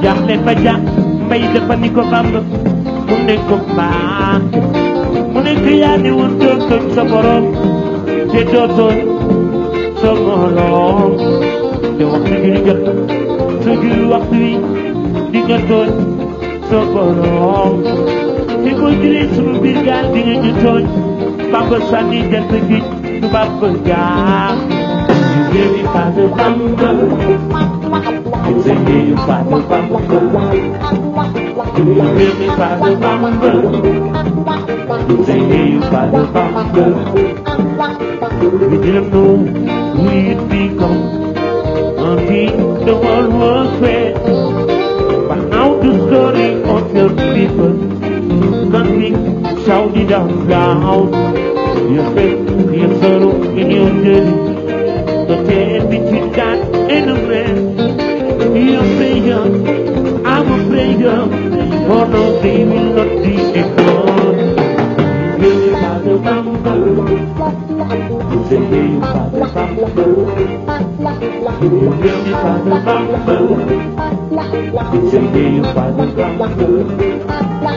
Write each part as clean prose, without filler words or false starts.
jaaxle ba jaax mbay dafa ni ko Bamba mu ne ko baax mu ne ko yaa ne woon doo tooñ sa borom te doo tooñ sa morom te waxtu julli jot sa julli waxtu wi di nga tooñ sa borom te boo jullee sunu biir gaal di nga ñu tooñ Bamba sànni jant gi tubaab ba gaal you really Father Bamba you say you Father Bamba you really Father Bamba you say you Father Bamba we didn't know we'd become until the world was fair but now the story of your people nothing shouted out loud your faith, your sorrow in your journey the day between God and a man your prayer, I'm a prayer for no they will not be ignored you say Father Bamba you say you Father Bamba you say Father Bamba you say you Father Bamba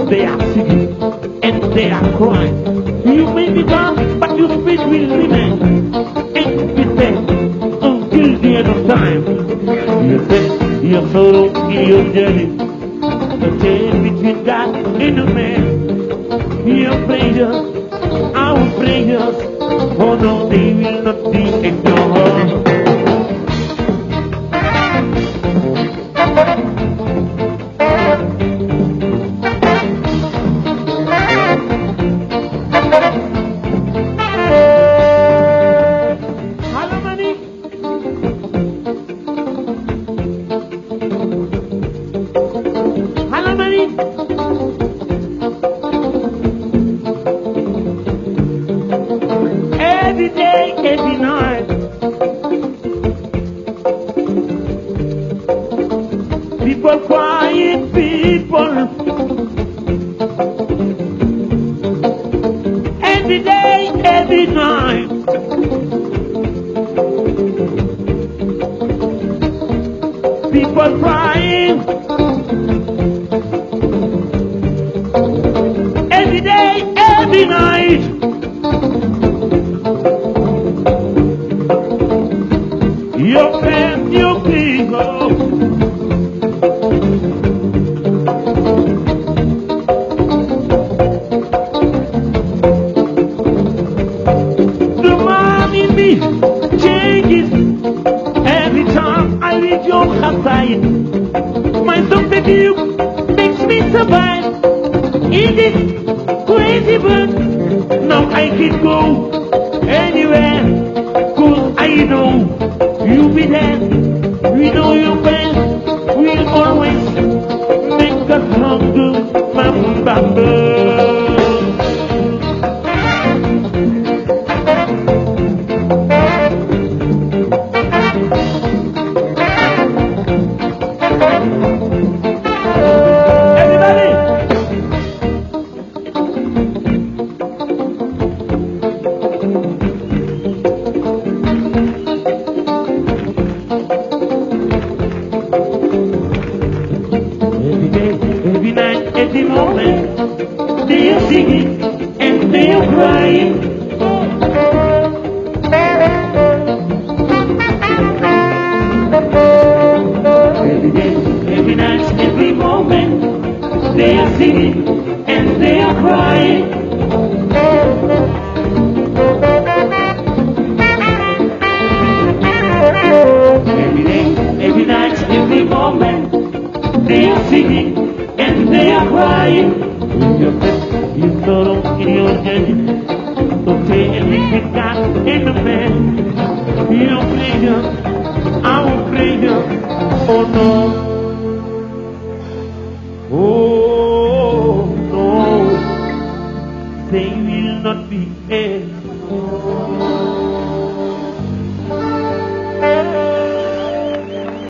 They are singing and they are crying. You may be gone, but your spirit will remain. And be there until the end of time. You say your sorrow in your journey. The chain between God and a man. Your prayers, our prayers, oh no, they will not be ignored. Everybody! moment, they are singing and they are crying. Every day, every night, every moment, they are singing and they are crying. Every day, every night, every moment, they are singing and they are crying. Your best, you sorrow in your journey. Don't say anything, God in the man. You don't play them, I will play them. Oh no. Oh no. They will not be